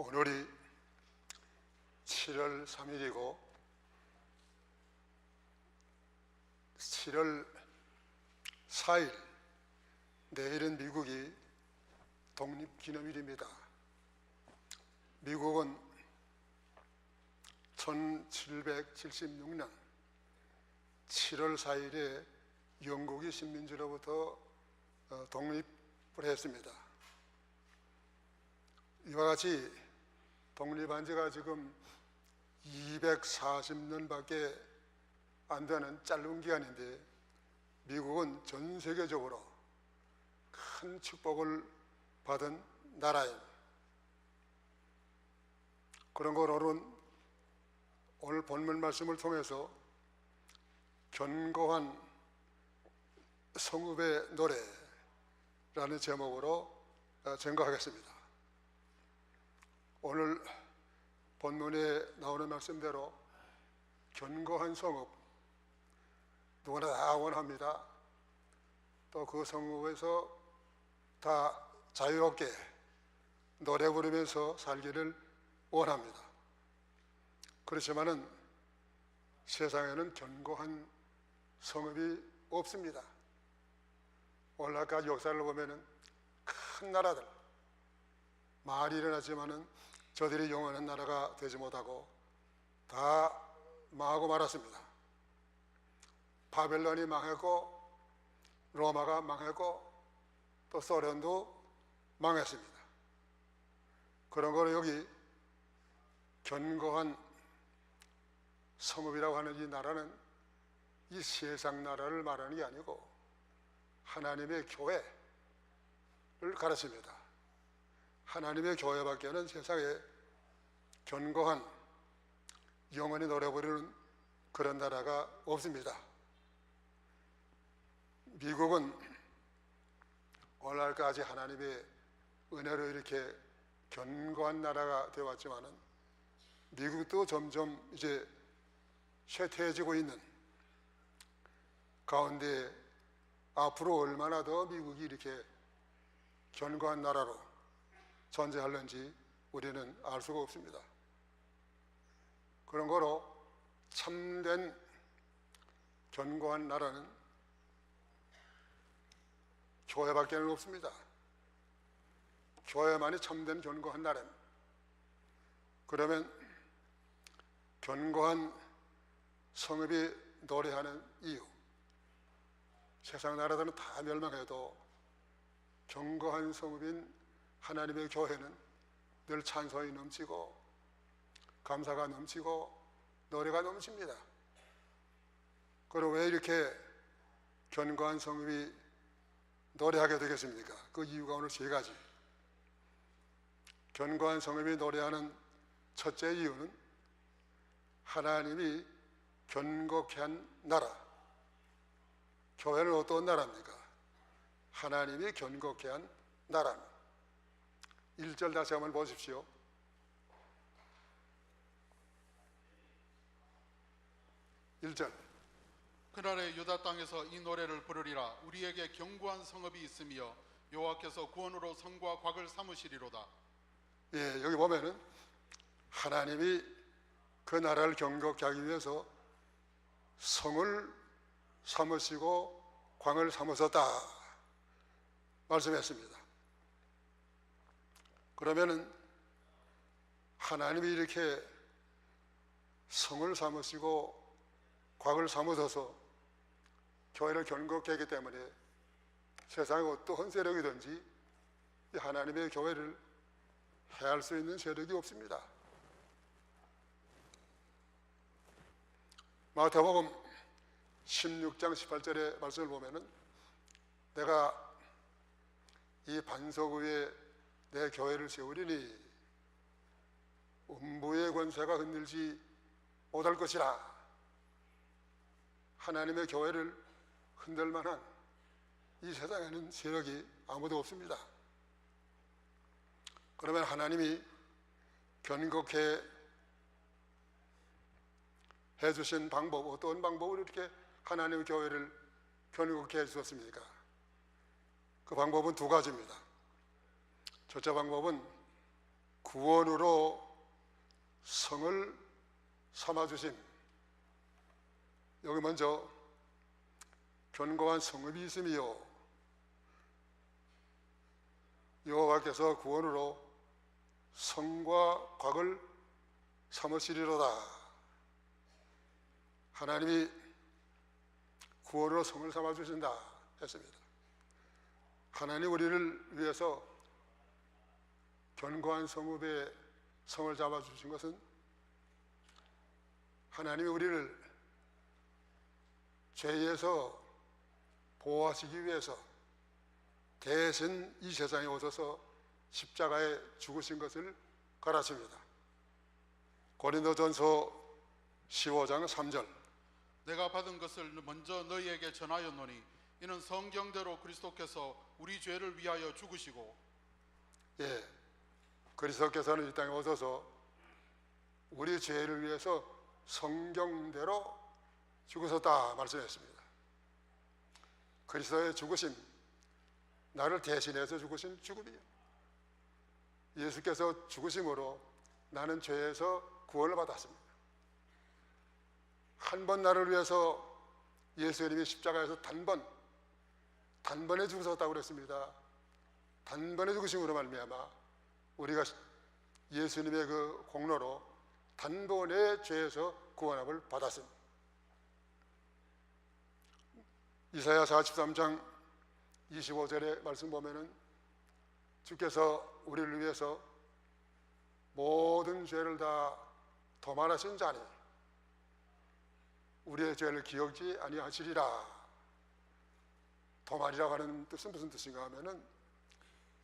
오늘이 7월 3일이고 7월 4일 내일은 미국이 독립기념일입니다. 미국은 1776년 7월 4일에 영국이 식민지로부터 독립을 했습니다. 이와 같이 독립한 지가 지금 240년밖에 안 되는 짧은 기간인데 미국은 전 세계적으로 큰 축복을 받은 나라입니다. 그런 걸 오늘 본문 말씀을 통해서 견고한 성읍의 노래라는 제목으로 증거하겠습니다. 오늘 본문에 나오는 말씀대로 견고한 성읍, 누구나 다 원합니다. 또 그 성읍에서 다 자유롭게 노래 부르면서 살기를 원합니다. 그렇지만은 세상에는 견고한 성읍이 없습니다. 오늘날까지 역사를 보면은 큰 나라들, 말이 일어났지만은 저들이 영원한 나라가 되지 못하고 다 망하고 말았습니다. 바벨론이 망했고 로마가 망했고 또 소련도 망했습니다. 그런 거로 여기 견고한 성읍이라고 하는 이 나라는 이 세상 나라를 말하는 게 아니고 하나님의 교회를 가르칩니다. 하나님의 교회밖에는 세상에 견고한 영원히 노래 부르는 그런 나라가 없습니다. 미국은 오늘날까지 하나님의 은혜로 이렇게 견고한 나라가 되어왔지만은 미국도 점점 이제 쇠퇴해지고 있는 가운데 앞으로 얼마나 더 미국이 이렇게 견고한 나라로 존재할는지 우리는 알 수가 없습니다. 그런 거로 참된 견고한 나라는 교회밖에는 없습니다. 교회만이 참된 견고한 나라입니다. 그러면 견고한 성읍이 노래하는 이유, 세상 나라들은 다 멸망해도 견고한 성읍인 하나님의 교회는 늘 찬송이 넘치고 감사가 넘치고 노래가 넘칩니다. 그럼 왜 이렇게 견고한 성읍이 노래하게 되겠습니까? 그 이유가 오늘 세 가지. 견고한 성읍이 노래하는 첫째 이유는 하나님이 견고케 한 나라. 교회는 어떤 나라입니까? 하나님이 견고케 한 나라입니다. 1절 다시 한번 보십시오. 1절. 그날에 유다 땅에서 이 노래를 부르리라. 우리에게 견고한 성읍이 있으며 여호와께서 구원으로 성과 곽을 삼으시리로다. 예, 여기 보면은 하나님이 그 나라를 견고케 하기 위해서 성을 삼으시고 광을 삼으셨다 말씀했습니다. 그러면은 하나님이 이렇게 성을 삼으시고 곽을 삼으셔서 교회를 견고케 하기 때문에 세상에 어떠한 세력이든지 하나님의 교회를 해할 수 있는 세력이 없습니다. 마태복음 16장 18절의 말씀을 보면은 내가 이 반석 위에 내 교회를 세우리니 음부의 권세가 흔들지 못할 것이라. 하나님의 교회를 흔들 만한 이 세상에는 세력이 아무도 없습니다. 그러면 하나님이 견고케 해주신 방법, 어떤 방법으로 이렇게 하나님의 교회를 견고케 해주셨습니까? 그 방법은 두 가지입니다. 첫째 방법은 구원으로 성을 삼아주심. 여기 먼저 견고한 성읍이 있음이요 여호와께서 구원으로 성과 곽을 삼으시리로다. 하나님이 구원으로 성을 삼아주신다 했습니다. 하나님 우리를 위해서 견고한 성읍에 성을 잡아주신 것은 하나님이 우리를 죄에서 보호하시기 위해서 대신 이 세상에 오셔서 십자가에 죽으신 것을 가르칩니다. 고린도전서 15장 3절 내가 받은 것을 먼저 너희에게 전하였노니 이는 성경대로 그리스도께서 우리 죄를 위하여 죽으시고 그리스도께서는 이 땅에 오셔서 우리 죄를 위해서 성경대로 죽으셨다 말씀했습니다. 그리스도의 죽으심, 나를 대신해서 죽으신 죽음이요 예수께서 죽으심으로 나는 죄에서 구원을 받았습니다. 한 번 나를 위해서 예수님이 십자가에서 단번에 죽으셨다고 그랬습니다. 단번에 죽으심으로 말미암아 우리가 예수님의 그 공로로 단번에 죄에서 구원함을 받았습니다. 이사야 43장 25절의 말씀 보면은 주께서 우리를 위해서 모든 죄를 다 도말하신 자니 우리의 죄를 기억지 아니하시리라. 도말이라고 하는 뜻은 무슨 뜻인가 하면은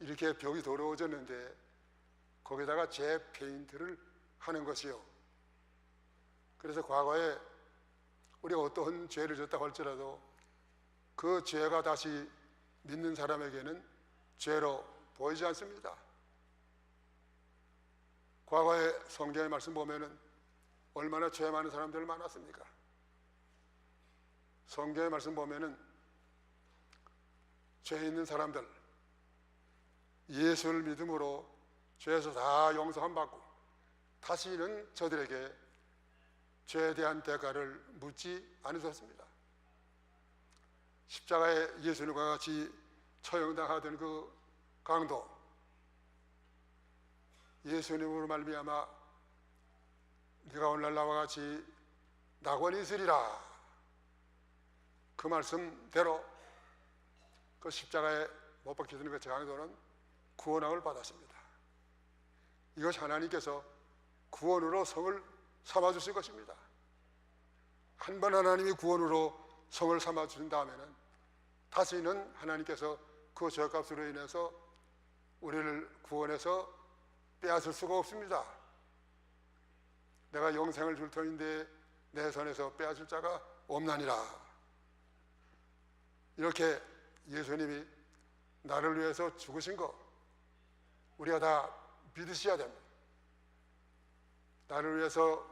이렇게 벽이 더러워졌는데 거기다가 재페인트를 하는 것이요. 그래서 과거에 우리가 어떠한 죄를 졌다고 할지라도 그 죄가 다시 믿는 사람에게는 죄로 보이지 않습니다. 과거에 성경의 말씀 보면은 얼마나 죄 많은 사람들 많았습니까? 성경의 말씀 보면은 죄 있는 사람들 예수를 믿음으로 죄에서 다 용서함 받고 다시는 저들에게 죄에 대한 대가를 묻지 않으셨습니다. 십자가에 예수님과 같이 처형당하던 그 강도 예수님으로 말미암아 네가 오늘날 나와 같이 낙원이 있으리라 그 말씀대로 그 십자가에 못 박히던 그 강도는 구원함을 받았습니다. 이것이 하나님께서 구원으로 성을 삼아주신 것입니다. 한 번 하나님이 구원으로 성을 삼아주신 다음에는 다시는 하나님께서 그 죄값으로 인해서 우리를 구원해서 빼앗을 수가 없습니다. 내가 영생을 줄 터인데 내 손에서 빼앗을 자가 없나니라. 이렇게 예수님이 나를 위해서 죽으신 거 우리가 다 믿으셔야 됩니다. 나를 위해서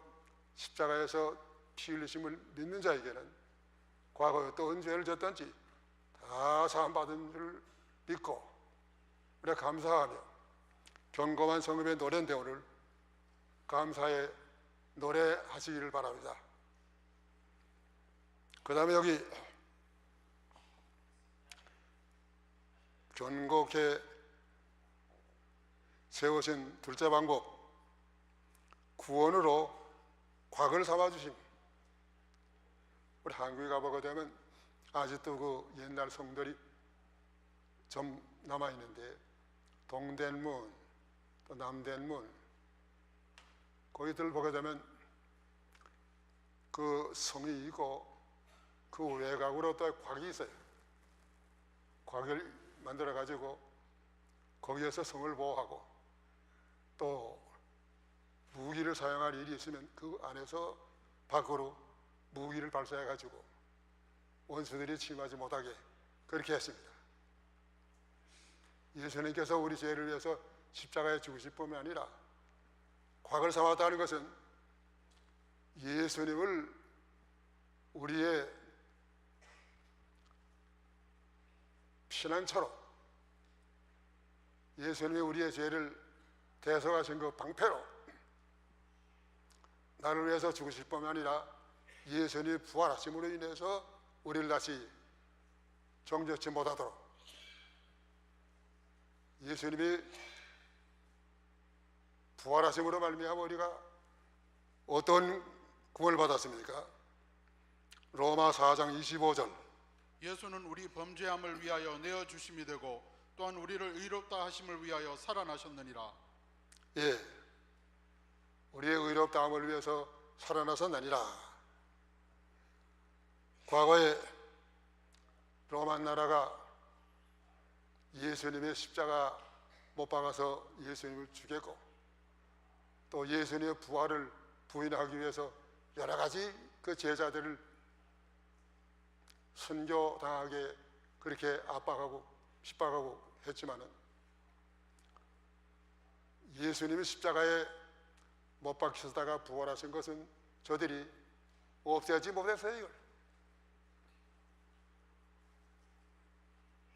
십자가에서 피 흘리심을 믿는 자에게는 과거에 어떤 죄를 졌든지 다 사함받은 줄 믿고 우리가 감사하며 견고한 성읍의 노래인데 오늘 감사의 노래하시기를 바랍니다. 그 다음에 여기 견고하게 세우신 둘째 방법 구원으로 곽을 삼아주심. 우리 한국에 가보게 되면 아직도 그 옛날 성들이 좀 남아있는데 동대문 또 남대문 거기들 보게 되면 그 성이 있고 그 외곽으로 또 곽이 있어요. 곽을 만들어 가지고 거기에서 성을 보호하고 또 무기를 사용할 일이 있으면 그 안에서 밖으로 무기를 발사해 가지고 원수들이 침하지 못하게 그렇게 했습니다. 예수님께서 우리 죄를 위해서 십자가에 죽으실 뿐만 아니라 곽을 삼았다는 것은 예수님을 우리의 피난처로 예수님이 우리의 죄를 대속하신 그 방패로 나를 위해서 죽으실 뿐만 아니라 예수님이 부활하심으로 인해서 우리를 다시 정죄치 못하도록 예수님이 부활하심으로 말미암아 우리가 어떤 구원을 받았습니까? 로마 4장 25절 예수는 우리 범죄함을 위하여 내어 주심이 되고 또한 우리를 의롭다 하심을 위하여 살아나셨느니라. 예, 우리의 의롭다함을 위해서 살아나셨느니라. 과거에 로마 나라가 예수님의 십자가 못 박아서 예수님을 죽였고 또 예수님의 부활을 부인하기 위해서 여러 가지 그 제자들을 순교당하게 그렇게 압박하고 핍박하고 했지만은 예수님이 십자가에 못 박히시다가 부활하신 것은 저들이 없애지 못했어요. 이걸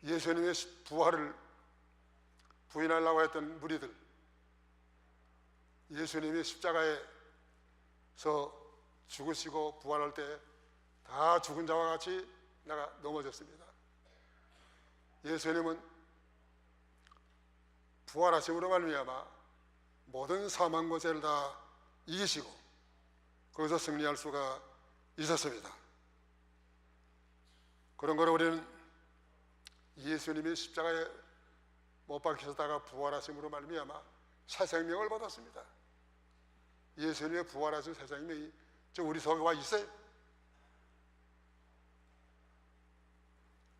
예수님의 부활을 부인하려고 했던 무리들, 예수님이 십자가에서 죽으시고 부활할 때 다 죽은 자와 같이 내가 넘어졌습니다. 예수님은 부활하심으로 말미암아 모든 사망 권세를 다 이기시고 거기서 승리할 수가 있었습니다. 그런 거로 우리는 예수님이 십자가에 못 박히셨다가 부활하심으로 말미암아 새 생명을 받았습니다. 예수님의 부활하신 새 생명이 우리 속에 와 있어요.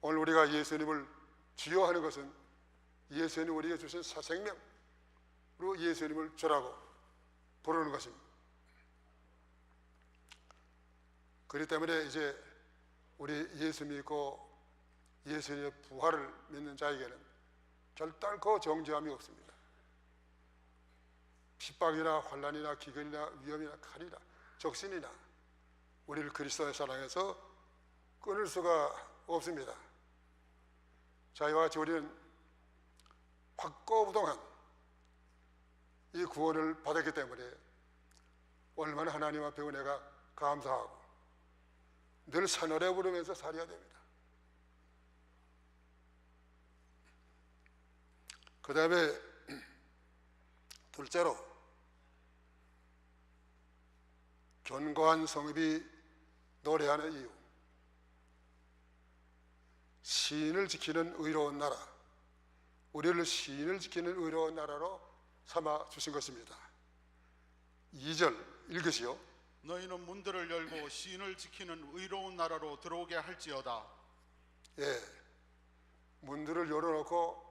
오늘 우리가 예수님을 주여하는 것은 예수님 우리에게 주신 새 생명으로 예수님을 주라고 부르는 것입니다. 그렇기 때문에 이제 우리 예수 믿고 예수님의 부활을 믿는 자에게는 결단코 정죄함이 없습니다. 핍박이나 환난이나 기근이나 위험이나 칼이나 적신이나 우리를 그리스도의 사랑에서 끊을 수가 없습니다. 자, 이와 같이 우리는 확고부동한 이 구원을 받았기 때문에 얼마나 하나님 앞에 은혜가 감사하고 늘 산노래 부르면서 살아야 됩니다. 그 다음에 둘째로 견고한 성읍이 노래하는 이유, 시인을 지키는 의로운 나라, 우리를 시인을 지키는 의로운 나라로 삼아 주신 것입니다. 2절 읽으시오. 너희는 문들을 열고 시인을 지키는 의로운 나라로 들어오게 할지어다. 예, 문들을 열어놓고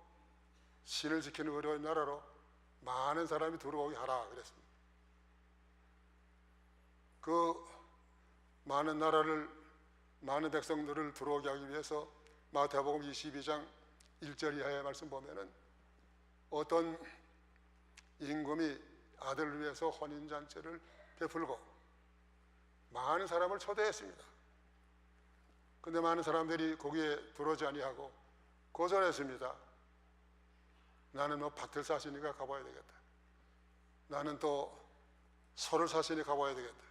시인을 지키는 의로운 나라로 많은 사람이 들어오게 하라 그랬습니다. 그 많은 나라를, 많은 백성들을 들어오게 하기 위해서 마태복음 22장 1절 이하의 말씀 보면은 어떤 임금이 아들을 위해서 혼인잔치를 베풀고 많은 사람을 초대했습니다. 근데 많은 사람들이 거기에 들어오지 아니하고 거절했습니다. 나는 뭐 밭을 사시니까 가봐야 되겠다. 나는 또 소를 사시니 가봐야 되겠다.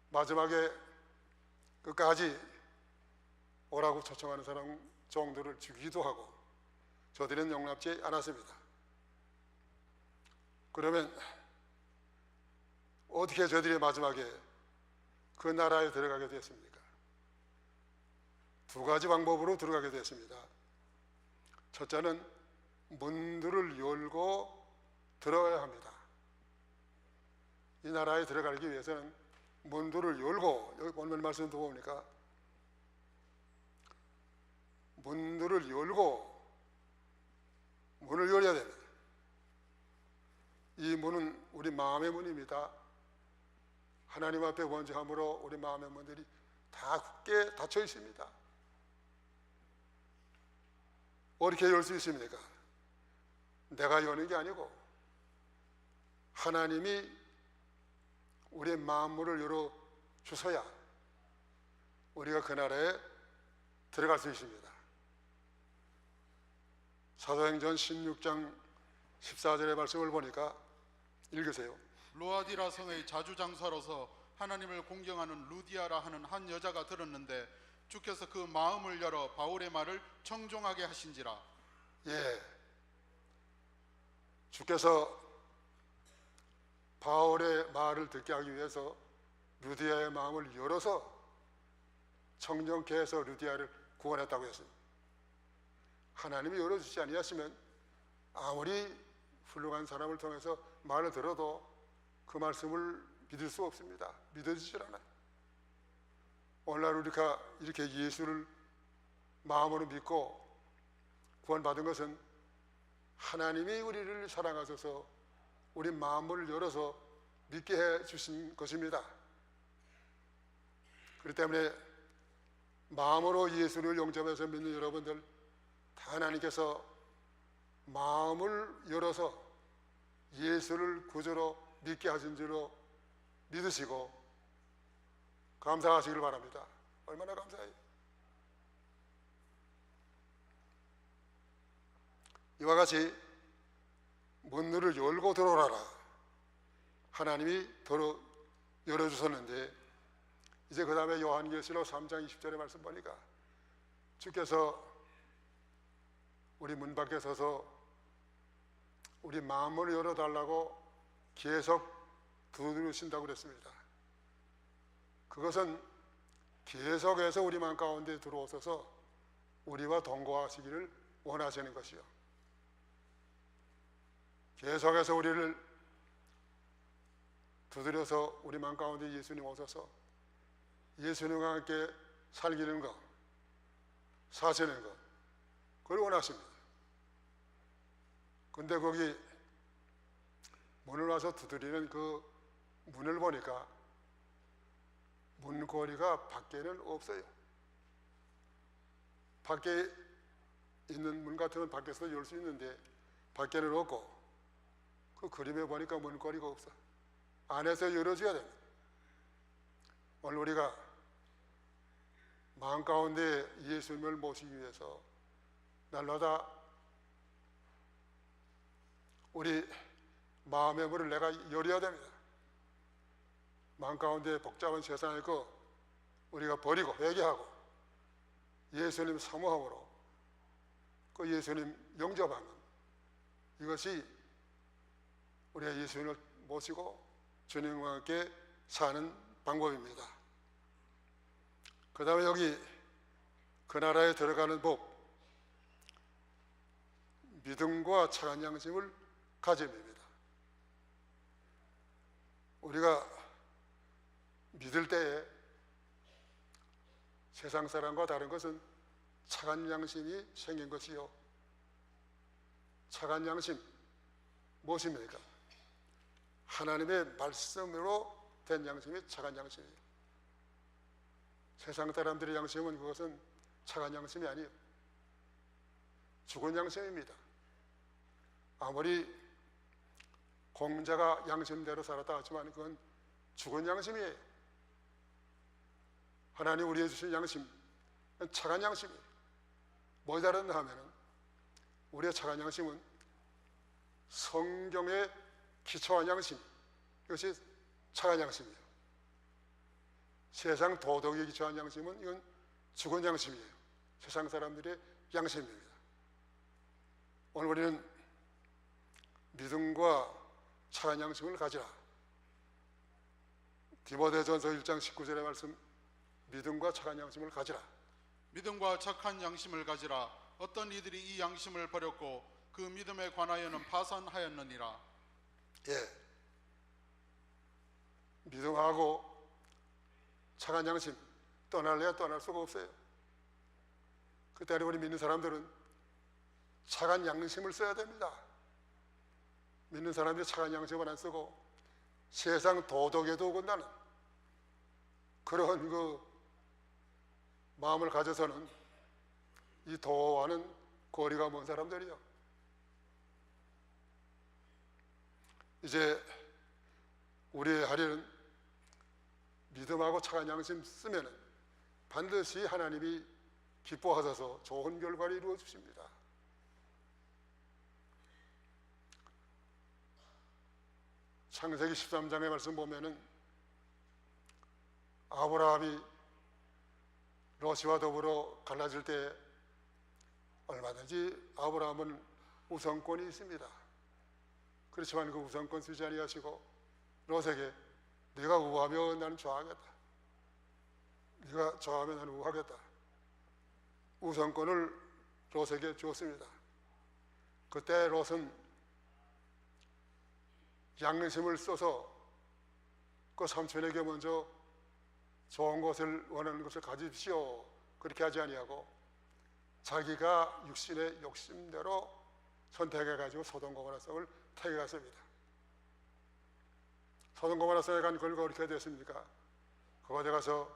마지막에 끝까지 오라고 초청하는 사람 정도를 죽이기도 하고 저들은 용납지 않았습니다. 그러면 어떻게 저들이 마지막에 그 나라에 들어가게 됐습니까? 두 가지 방법으로 들어가게 됐습니다. 첫째는 문들을 열고 들어가야 합니다. 이 나라에 들어가기 위해서는 문들을 열고, 여기 오늘 말씀 보니까 문들을 열고 문을 열어야 됩니다. 이 문은 우리 마음의 문입니다. 하나님 앞에 원죄함으로 우리 마음의 문들이 다 굳게 닫혀 있습니다. 어떻게 열 수 있습니까? 내가 여는 게 아니고 하나님이 우리의 마음문을 열어 주셔야 우리가 그 나라에 들어갈 수 있습니다. 사도행전 16장 14절의 말씀을 보니까 읽으세요. 루아디라 성의 자주장사로서 하나님을 공경하는 루디아라 하는 한 여자가 들었는데 주께서 그 마음을 열어 바울의 말을 청종하게 하신지라. 예, 주께서 바울의 말을 듣게 하기 위해서 루디아의 마음을 열어서 청정케 해서 루디아를 구원했다고 했습니다. 하나님이 열어주지 아니하시면 아무리 훌륭한 사람을 통해서 말을 들어도 그 말씀을 믿을 수 없습니다. 믿어지질 않아요. 오늘날 우리가 이렇게 예수를 마음으로 믿고 구원받은 것은 하나님이 우리를 사랑하셔서 우리 마음을 열어서 믿게 해 주신 것입니다. 그렇기 때문에 마음으로 예수를 영접해서 믿는 여러분들 다 하나님께서 마음을 열어서 예수를 구주로 믿게 하신 줄로 믿으시고 감사하시길 바랍니다. 얼마나 감사해요. 이와 같이 문들을 열고 들어오라 하나님이 열어주셨는데 이제 그 다음에 요한계시록 3장 20절의 말씀 보니까 주께서 우리 문 밖에 서서 우리 마음을 열어달라고 계속 두드리신다고 그랬습니다. 그것은 계속해서 우리 마음 가운데 들어오셔서 우리와 동거하시기를 원하시는 것이요. 계속해서 우리를 두드려서 우리 마음 가운데 예수님 오셔서 예수님과 함께 살기는 것, 사시는 것, 그걸 원하십니다. 근데 거기 문을 와서 두드리는 그 문을 보니까 문고리가 밖에는 없어요. 밖에 있는 문 같은 건 밖에서 열 수 있는데 밖에는 없고 그 그림에 보니까 문고리가 없어. 안에서 열어줘야 됩니다. 오늘 우리가 마음 가운데 예수님을 모시기 위해서 날마다 우리 마음의 문을 내가 열어야 됩니다. 마음 가운데 복잡한 세상의 거 우리가 버리고 회개하고 예수님 사모함으로 그 예수님 영접하면 이것이 우리가 예수님을 모시고 주님과 함께 사는 방법입니다. 그 다음에 여기 그 나라에 들어가는 법, 믿음과 착한 양심을 가짐입니다. 우리가 믿을 때에 세상 사람과 다른 것은 착한 양심이 생긴 것이요. 착한 양심 무엇입니까? 하나님의 말씀으로 된 양심이 착한 양심이에요. 세상 사람들의 양심은 그것은 착한 양심이 아니에요. 죽은 양심입니다. 아무리 공자가 양심대로 살았다 하지만 그건 죽은 양심이에요. 하나님 우리에게 주신 양심, 착한 양심이에요. 뭐 다른가 하면은 우리의 착한 양심은 성경에 기초한 양심, 이것이 착한 양심이에요. 세상 도덕에 기초한 양심은 이건 죽은 양심이에요. 세상 사람들의 양심입니다. 오늘 우리는 믿음과 착한 양심을 가지라. 디모데전서 1장 19절의 말씀, 믿음과 착한 양심을 가지라. 믿음과 착한 양심을 가지라. 어떤 이들이 이 양심을 버렸고 그 믿음에 관하여는 파산하였느니라. 예, 믿음하고 착한 양심 떠날래야 떠날 수가 없어요. 그때 우리 믿는 사람들은 착한 양심을 써야 됩니다. 믿는 사람들이 착한 양심을 안 쓰고 세상 도덕에도 어긋나는 그런 그 마음을 가져서는 이 도와는 거리가 먼 사람들이요. 이제 우리의 하려는 믿음하고 착한 양심 쓰면은 반드시 하나님이 기뻐하셔서 좋은 결과를 이루어 주십니다. 창세기 13장의 말씀 보면은 아브라함이 롯과 더불어 갈라질 때 얼마든지 아브라함은 우선권이 있습니다. 그렇지만 그 우선권 쓰지 아니하시고 롯에게 네가 우하면 나는 좌하겠다. 네가 좌하면 나는 우하겠다. 우선권을 롯에게 주었습니다. 그때 롯은 양심을 써서 그 삼촌에게 먼저 좋은 것을 원하는 것을 가집시오 그렇게 하지 아니하고 자기가 육신의 욕심대로 선택해가지고 소돔고모라 성을 택해갔습니다. 소돔고모라 성에 간 결과 어떻게 됐습니까? 그곳에 가서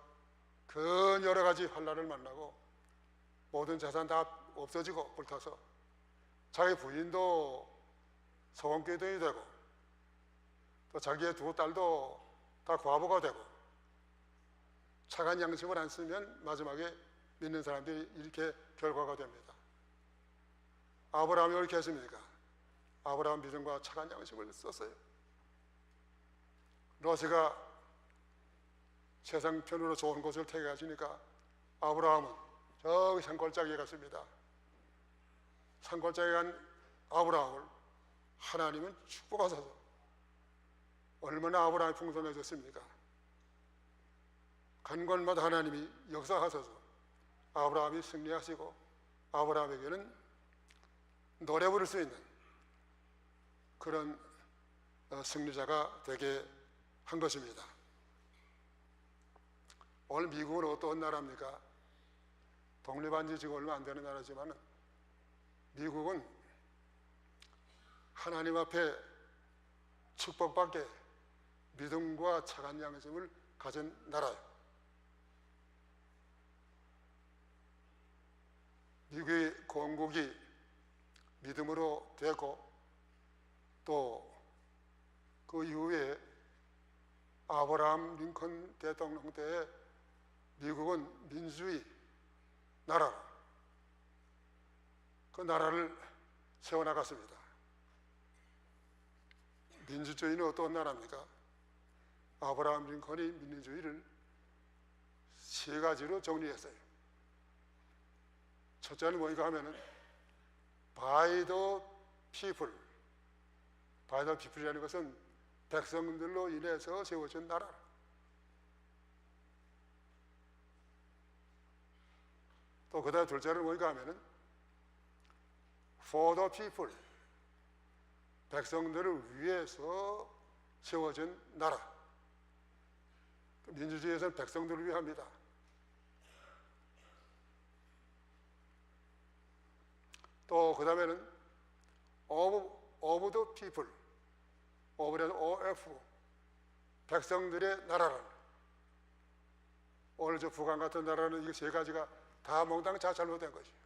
그 여러 가지 환난을 만나고 모든 재산 다 없어지고 불타서 자기 부인도 소금기둥이 되고 또 자기의 두 딸도 다 과부가 되고 착한 양심을 안 쓰면 마지막에 믿는 사람들이 이렇게 결과가 됩니다. 아브라함이 어떻게 했습니까? 아브라함 믿음과 착한 양심을 썼어요. 롯이가 세상 편으로 좋은 곳을 택해가시니까 아브라함은 저기 산골짜기에 갔습니다. 산골짜기에 간 아브라함을 하나님은 축복하셔서 얼마나 아브라함이 풍성해졌습니까? 간 곳마다 하나님이 역사하셔서 아브라함이 승리하시고 아브라함에게는 노래 부를 수 있는 그런 승리자가 되게 한 것입니다. 오늘 미국은 어떤 나라입니까? 독립한 지 지금 얼마 안 되는 나라지만 미국은 하나님 앞에 축복받게 믿음과 착한 양심을 가진 나라예요. 미국의 건국이 믿음으로 되고 또 그 이후에 아브라함 링컨 대통령 때에 미국은 민주주의 나라로 그 나라를 세워나갔습니다. 민주주의는 어떤 나라입니까? 아브라함 링컨이 민주주의를 세 가지로 정리했어요. 첫째는 뭐인가 하면은 by the people. by the people이라는 것은 백성들로 인해서 세워진 나라. 또 그다음 둘째는 뭐인가 하면은 for the people. 백성들을 위해서 세워진 나라. 민주주의에서는 백성들을 위합니다. 또 그 다음에는 of the people, of에서 of, 백성들의 나라라는. 오늘 저 북한 같은 나라는 이 세 가지가 다 몽땅 다 잘못된 것이에요.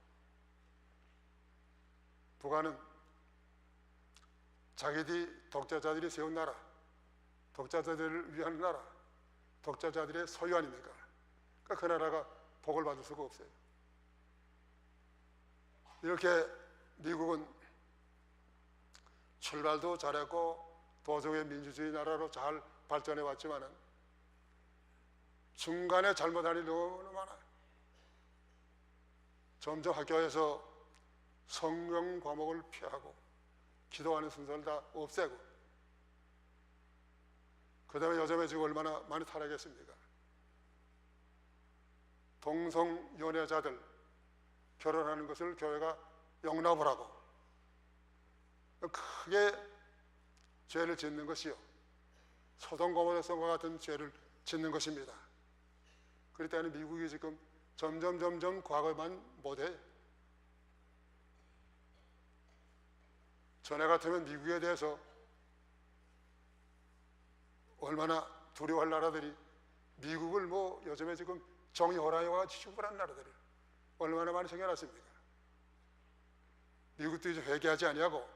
북한은 자기들이 독자자들이 세운 나라, 독자자들을 위한 나라, 독자자들의 소유 아닙니까? 그러니까 그 나라가 복을 받을 수가 없어요. 이렇게 미국은 출발도 잘했고 도저히 민주주의 나라로 잘 발전해 왔지만은 중간에 잘못한 일이 너무 많아요. 점점 학교에서 성경 과목을 폐하고 기도하는 순서를 다 없애고 그 다음에 요즘에 지금 얼마나 많이 타락했습니까? 동성 연애자들 결혼하는 것을 교회가 용납을 하고 크게 죄를 짓는 것이요 소돔고모라성과 같은 죄를 짓는 것입니다. 그렇기 때문에 미국이 지금 점점 과거만 못해. 전에 같으면 미국에 대해서 얼마나 두려워할 나라들이 미국을 뭐 요즘에 지금 정의호랑이와 취급하는 나라들이 얼마나 많이 생겨났습니까? 미국도 이제 회개하지 아니하고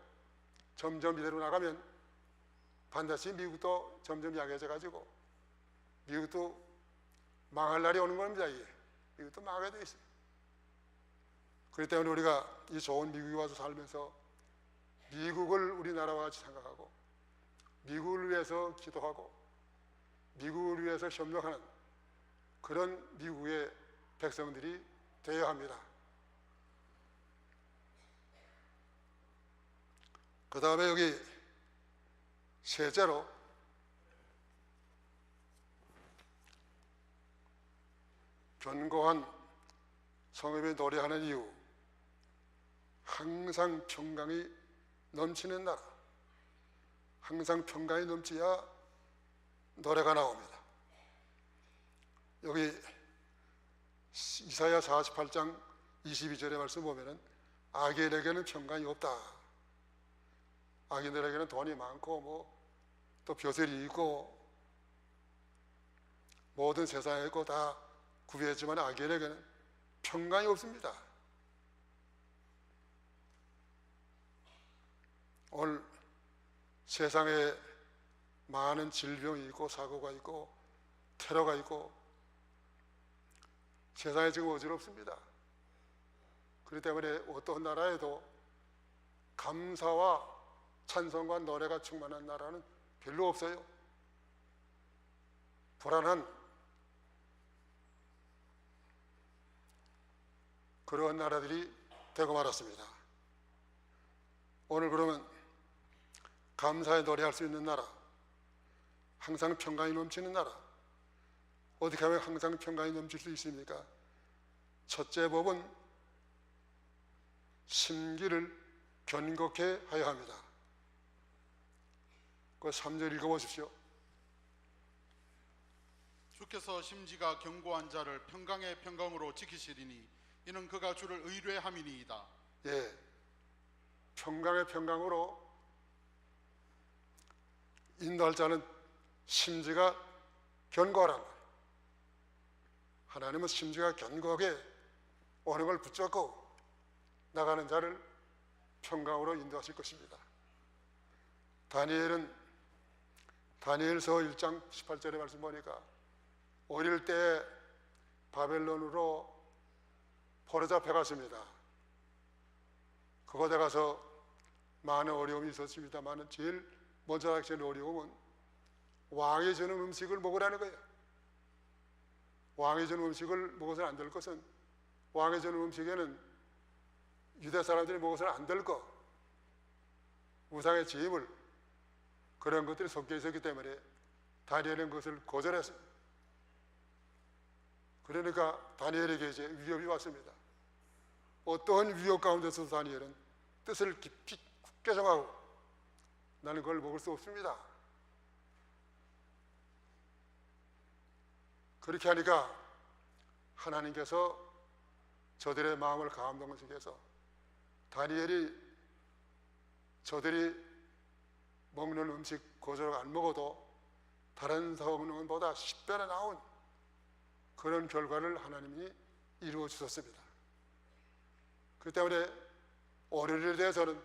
점점 이대로 나가면 반드시 미국도 점점 약해져 가지고 미국도 망할 날이 오는 겁니다. 이게 미국도 망하게 돼 있어요. 그렇기 때문에 우리가 이 좋은 미국에 와서 살면서 미국을 우리나라와 같이 생각하고 미국을 위해서 기도하고 미국을 위해서 협력하는 그런 미국의 백성들이 되어야 합니다. 그 다음에 여기 셋째로 견고한 성읍에 노래하는 이유, 항상 평강이 넘치는 나라, 항상 평강이 넘쳐야 노래가 나옵니다. 여기 이사야 48장 22절의 말씀 보면은 악인에게는 평강이 없다. 악인들에게는 돈이 많고 뭐 또 벼슬이 있고 모든 세상에 있고 다 구비했지만 악인에게는 평강이 없습니다. 오늘 세상에 많은 질병이 있고 사고가 있고 테러가 있고 세상에 지금 어지럽습니다. 그렇기 때문에 어떤 나라에도 감사와 찬송과 노래가 충만한 나라는 별로 없어요. 불안한 그런 나라들이 되고 말았습니다. 오늘 그러면 감사에 노래할 수 있는 나라, 항상 평강이 넘치는 나라, 어떻게 하면 항상 평강이 넘칠 수 있습니까? 첫째 법은 심기를 견고케 하여야 합니다. 그 3절 읽어보십시오. 주께서 심지가 견고한 자를 평강의 평강으로 지키시리니 이는 그가 주를 의뢰함이니이다. 예, 평강의 평강으로 인도할 자는 심지가 견고하란 말이에요. 하나님은 심지가 견고하게 오는 걸 붙잡고 나가는 자를 평강으로 인도하실 것입니다. 다니엘서 1장 18절의 말씀 보니까 어릴 때 바벨론으로 포로 잡혀갔습니다. 그곳에 가서 많은 어려움이 있었습니다만 제일 먼저 닥치는 어려움은 왕이 주는 음식을 먹으라는 거예요. 왕이 주는 음식을 먹어서는 안 될 것은 왕이 주는 음식에는 유대 사람들이 먹어서는 안 될 것, 우상의 지임을 그런 것들이 섞여 있었기 때문에 다니엘은 그것을 거절했습니다. 그러니까 다니엘에게 이제 위협이 왔습니다. 어떠한 위협 가운데서 다니엘은 뜻을 깊이 굳게 정하고 나는 그걸 먹을 수 없습니다. 그렇게 하니까 하나님께서 저들의 마음을 감동시켜서 다니엘이 저들이 먹는 음식 그저로 안 먹어도 다른 성능보다 10배나 나온 그런 결과를 하나님이 이루어 주셨습니다. 그 때문에 어려운 일에 대해서는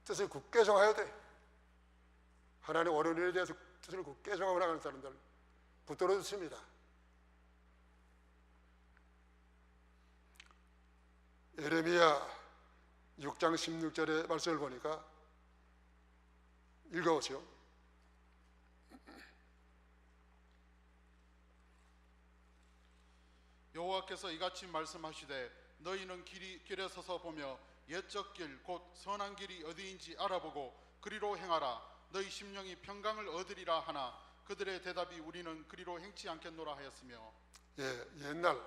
뜻을 굳게 정해야 돼. 하나님 어려운 일에 대해서 뜻을 굳게 정하고 나가는 사람들 붙들어 주십니다. 예레미야 6장 16절의 말씀을 보니까 읽어보시오. 여호와께서 이같이 말씀하시되 너희는 길에 서서 보며 옛적 길 곧 선한 길이 어디인지 알아보고 그리로 행하라. 너희 심령이 평강을 얻으리라 하나 그들의 대답이 우리는 그리로 행치 않겠노라 하였으며. 예, 옛날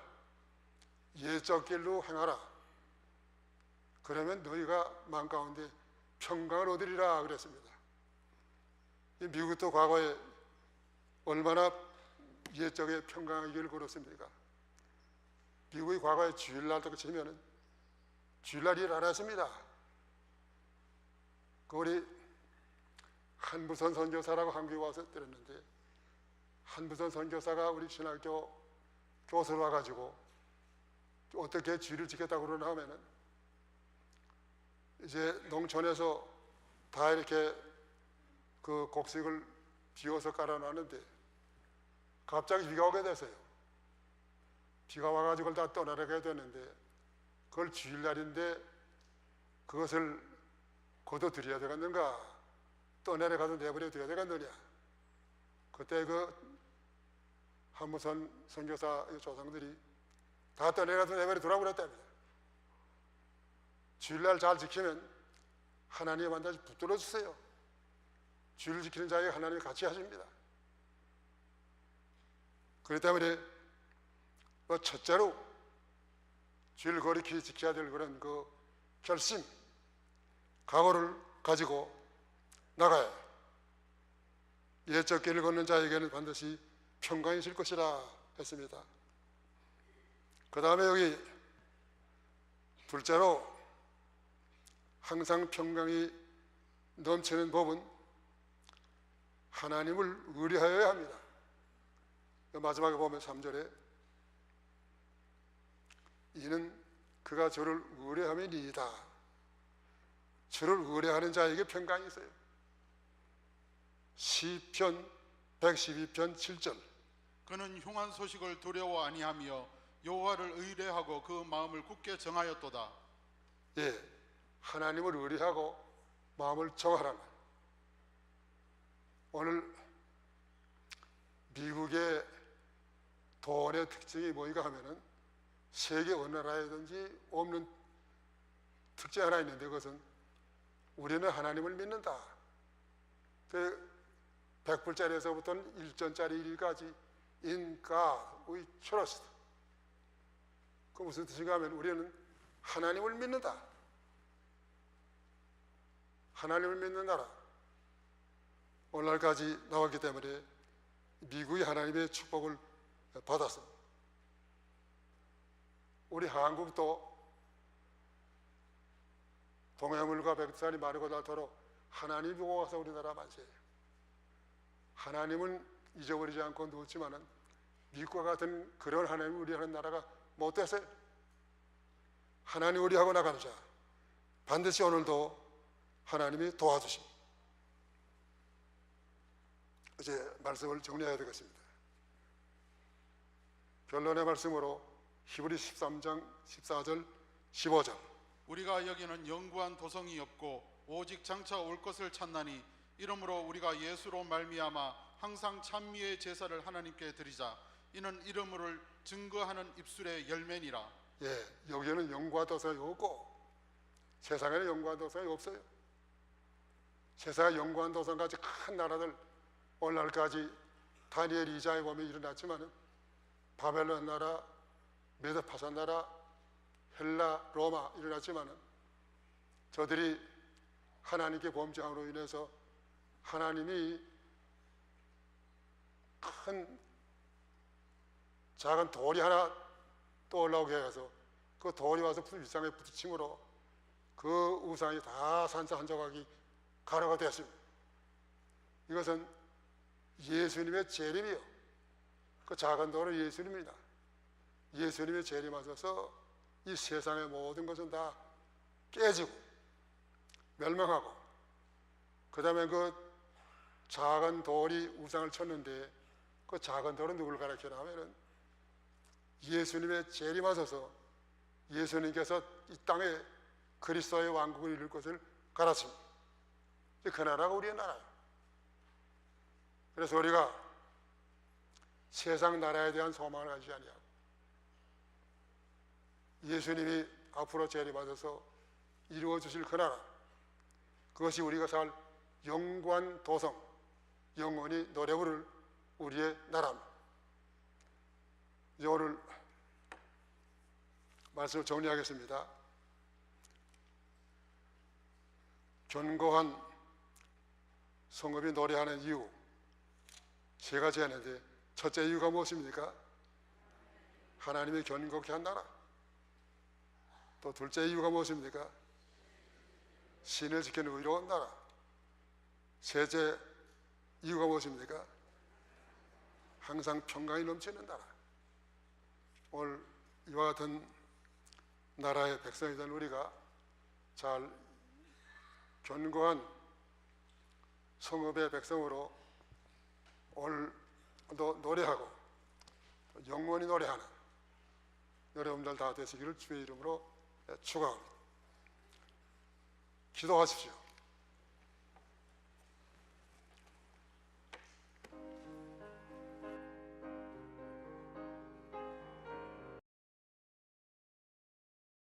옛적 길로 행하라. 그러면 너희가 마음 가운데 평강을 얻으리라 그랬습니다. 미국도 과거에 얼마나 옛적에 평강의 길을 걸었습니까? 미국이 과거에 주일날도 치면은 주일날 일 안 했습니다. 그 우리 한부선 선교사라고 한국에 와서 들었는데 한부선 선교사가 우리 신학교 교수로 와가지고 어떻게 주일을 지켰다고 그러나 하면은 이제 농촌에서 다 이렇게 그 곡식을 비워서 깔아놨는데 갑자기 비가 오게 됐어요. 비가 와가지고 다 떠나게 됐는데 그걸 주일날인데 그것을 거둬들여야 되겠는가 떠내려가서 내버려 둬야 되겠느냐. 그때 그 한무선 선교사 조상들이 다 떠내려가서 내버려 두라고 그랬답니다. 주일날 잘 지키면 하나님한테 붙들어 주세요. 주일을 지키는 자에게 하나님이 같이 하십니다. 그렇기 때문에 첫째로 주일 거룩히 지켜야 될 그런 그 결심, 각오를 가지고 나가야 해요. 옛적 길을 걷는 자에게는 반드시 평강이 있을 것이라 했습니다. 그 다음에 여기 둘째로 항상 평강이 넘치는 법은 하나님을 의뢰하여야 합니다. 마지막에 보면 3절에 이는 그가 저를 의뢰함이니이다. 저를 의뢰하는 자에게 평강이 있어요. 시편 112편 7절 그는 흉한 소식을 두려워 아니하며 여호와를 의뢰하고 그 마음을 굳게 정하였도다. 예, 하나님을 의뢰하고 마음을 정하라. 오늘 미국의 돈의 특징이 뭐인가 하면은 세계 어느 나라에든지 없는 특징 하나 있는데 그것은 우리는 하나님을 믿는다. 그 100불짜리에서부터는 1전짜리 1까지 In God we trust. 그 무슨 뜻인가 하면 우리는 하나님을 믿는다. 하나님을 믿는 나라. 오늘날까지 나왔기 때문에 미국이 하나님의 축복을 받았습니다. 우리 한국도 동해물과 백두산이 마르고 닳도록 하나님이 보호하사 우리나라 만세예요. 하나님은 잊어버리지 않고 누웠지만은 미국과 같은 그런 하나님을 우리하는 나라가 못 됐어요. 하나님 우리하고 나가는 자 반드시 오늘도 하나님이 도와주십니다. 이제 말씀을 정리해야 되겠습니다. 결론의 말씀으로 히브리 13장 14절 15절 우리가 여기는 영구한 도성이 없고 오직 장차 올 것을 찾나니 이러므로 우리가 예수로 말미암아 항상 찬미의 제사를 하나님께 드리자. 이는 이름을 증거하는 입술의 열매니라. 예, 여기에는 영구한 도성이 없고 세상에는 영구한 도성이 없어요. 세상에 영구한 도성같이 큰 나라들 오늘날까지 다니엘 2장에 보면 일어났지만은 바벨론 나라, 메도파사 나라, 헬라, 로마 일어났지만은 저들이 하나님께 범죄함으로 인해서 하나님이 큰 작은 돌이 하나 떠올라오게 해서 그 돌이 와서 우상에 부딪힘으로 그 우상이 다 산사 한 조각이 가루가 되었습니다. 이것은 예수님의 재림이요. 그 작은 돌은 예수님입니다. 예수님의 재림하셔서 이 세상의 모든 것은 다 깨지고 멸망하고 그 다음에 그 작은 돌이 우상을 쳤는데 그 작은 돌은 누굴 가리키나 하면은 예수님의 재림하셔서 예수님께서 이 땅에 그리스도의 왕국을 이룰 것을 가르칩니다. 그 나라가 우리의 나라예요. 그래서 우리가 세상 나라에 대한 소망을 가지지 아니하고 예수님이 앞으로 재림하셔서 이루어 주실 그 나라, 그것이 우리가 살 영구한 도성, 영원히 노래 부를 우리의 나라입니다. 이제 오늘 말씀을 정리하겠습니다. 견고한 성읍이 노래하는 이유 세 가지 하는데 첫째 이유가 무엇입니까? 하나님의 견고케 한 나라. 또 둘째 이유가 무엇입니까? 신을 지키는 의로운 나라. 셋째 이유가 무엇입니까? 항상 평강이 넘치는 나라. 오늘 이와 같은 나라의 백성이 된 우리가 잘 견고한 성읍의 백성으로 오늘도 노래하고 영원히 노래하는 여러분들 다 되시기를 주의 이름으로 축원합니다. 기도하십시오.